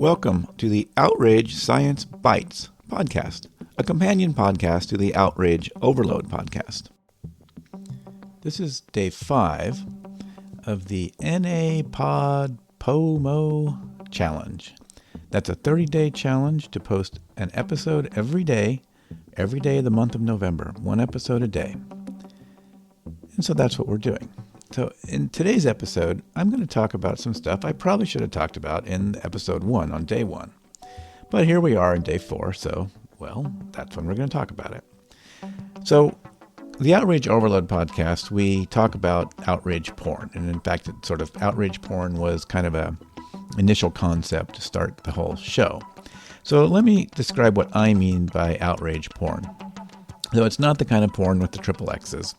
Welcome to the Outrage Science Bites podcast, a companion podcast to the Outrage Overload podcast. This is day 5 of the NaPodPoMo challenge. That's a 30-day challenge to post an episode every day of the month of November, one episode a day. And so that's what we're doing. So in today's episode, I'm going to talk about some stuff I probably should have talked about in episode 1 on day 1. But here we are in day 4, so, well, that's when we're going to talk about it. So the Outrage Overload podcast, we talk about outrage porn. And in fact, outrage porn was kind of a initial concept to start the whole show. So let me describe what I mean by outrage porn. Though it's not the kind of porn with the triple X's.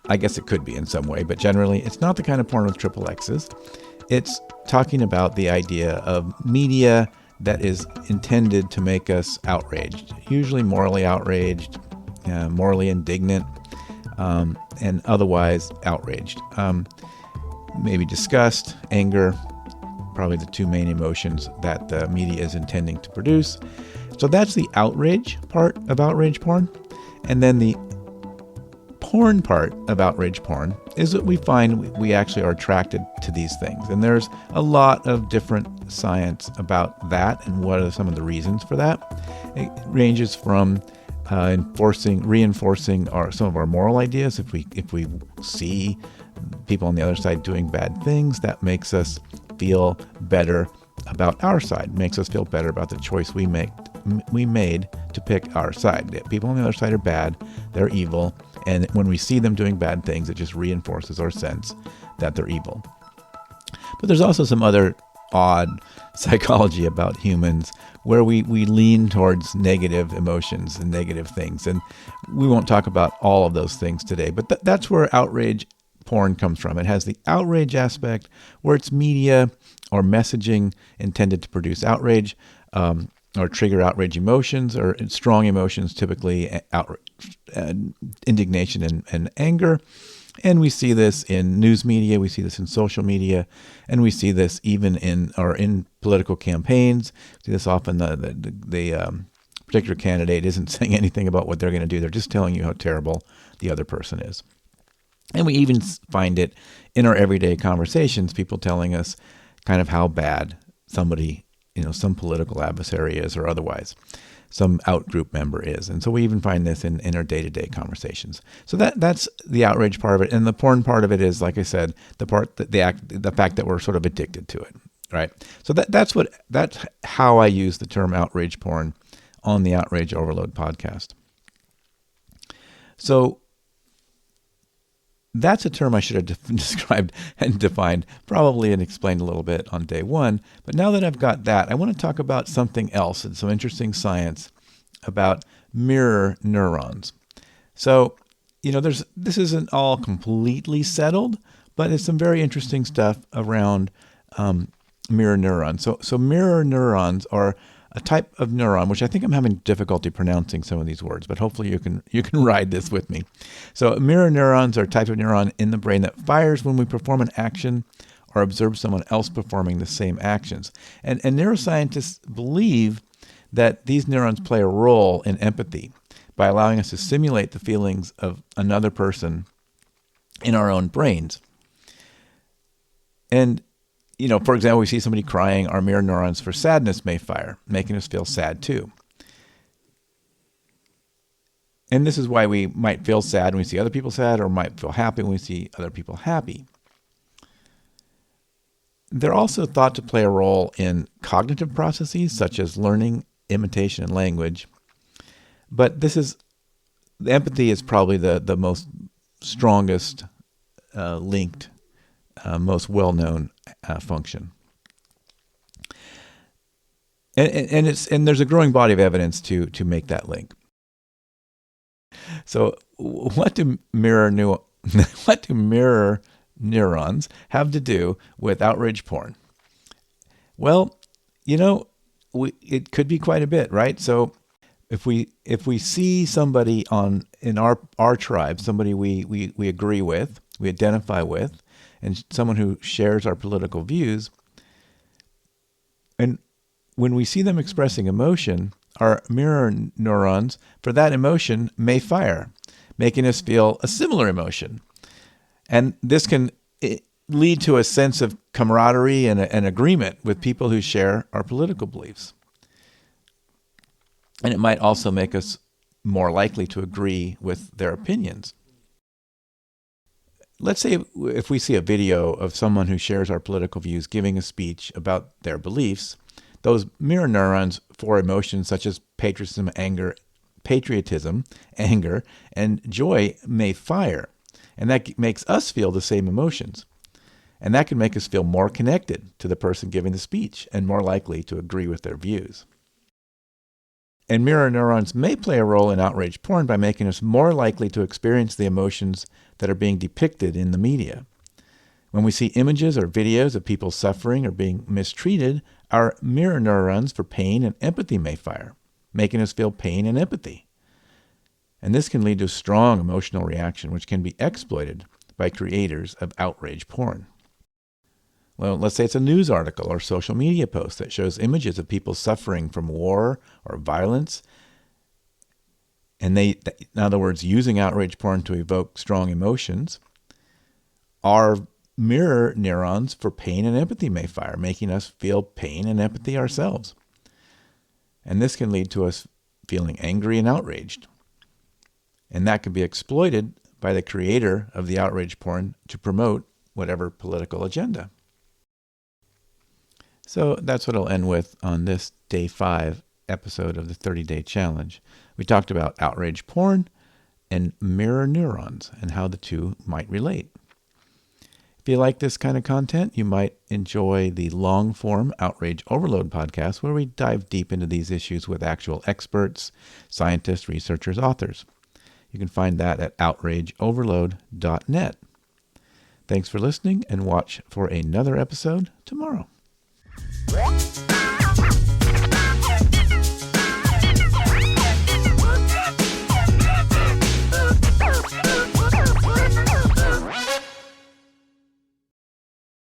I guess it could be in some way, but generally it's not the kind of porn with triple X's. It's talking about the idea of media that is intended to make us outraged, usually morally outraged, morally indignant, and otherwise outraged. Maybe disgust, anger, probably the two main emotions that the media is intending to produce. So that's the outrage part of outrage porn. And then the porn part of outrage porn is that we find we actually are attracted to these things. And there's a lot of different science about that and what are some of the reasons for that. It ranges from reinforcing some of our moral ideas. If we see people on the other side doing bad things, that makes us feel better about our side, makes us feel better about the choice we made to pick our side. People on the other side are bad, they're evil, and when we see them doing bad things, it just reinforces our sense that they're evil. But there's also some other odd psychology about humans where we lean towards negative emotions and negative things, and we won't talk about all of those things today, but that's where outrage porn comes from. It has the outrage aspect where it's media or messaging intended to produce outrage, or trigger outrage emotions or strong emotions, typically indignation and anger. And we see this in news media, we see this in social media, and we see this even in political campaigns. We see this often the particular candidate isn't saying anything about what they're going to do. They're just telling you how terrible the other person is. And we even find it in our everyday conversations, people telling us kind of how bad somebody, some political adversary is or otherwise, some out-group member is. And so we even find this in our day-to-day conversations. So that's the outrage part of it. And the porn part of it is, like I said, the fact that we're sort of addicted to it, right? So that's how I use the term outrage porn on the Outrage Overload podcast. So that's a term I should have described and defined probably and explained a little bit on day 1. But now that I've got that, I want to talk about something else and some interesting science about mirror neurons. So, this isn't all completely settled, but it's some very interesting stuff around mirror neurons. So mirror neurons are a type of neuron, which I think I'm having difficulty pronouncing some of these words, but hopefully you can ride this with me. So mirror neurons are a type of neuron in the brain that fires when we perform an action or observe someone else performing the same actions. And neuroscientists believe that these neurons play a role in empathy by allowing us to simulate the feelings of another person in our own brains. And for example, we see somebody crying, our mirror neurons for sadness may fire, making us feel sad too. And this is why we might feel sad when we see other people sad, or might feel happy when we see other people happy. They're also thought to play a role in cognitive processes, such as learning, imitation, and language. But the empathy is probably the most strongest linked, most well-known function. And there's a growing body of evidence to make that link. So what do mirror neurons have to do with outrage porn? Well, it could be quite a bit, right? So if we see somebody in our tribe, somebody we agree with, we identify with, and someone who shares our political views, and when we see them expressing emotion, our mirror neurons for that emotion may fire, making us feel a similar emotion. And this can lead to a sense of camaraderie and an agreement with people who share our political beliefs. And it might also make us more likely to agree with their opinions. Let's say if we see a video of someone who shares our political views giving a speech about their beliefs, those mirror neurons for emotions such as patriotism, anger, and joy may fire. And that makes us feel the same emotions. And that can make us feel more connected to the person giving the speech and more likely to agree with their views. And mirror neurons may play a role in outrage porn by making us more likely to experience the emotions that are being depicted in the media. When we see images or videos of people suffering or being mistreated, our mirror neurons for pain and empathy may fire, making us feel pain and empathy. And this can lead to a strong emotional reaction, which can be exploited by creators of outrage porn. Well, let's say it's a news article or social media post that shows images of people suffering from war or violence. And they, in other words, using outrage porn to evoke strong emotions. Our mirror neurons for pain and empathy may fire, making us feel pain and empathy ourselves. And this can lead to us feeling angry and outraged. And that can be exploited by the creator of the outrage porn to promote whatever political agenda. So that's what I'll end with on this Day 5 episode of the 30-Day Challenge. We talked about outrage porn and mirror neurons and how the two might relate. If you like this kind of content, you might enjoy the long-form Outrage Overload podcast, where we dive deep into these issues with actual experts, scientists, researchers, authors. You can find that at outrageoverload.net. Thanks for listening, and watch for another episode tomorrow.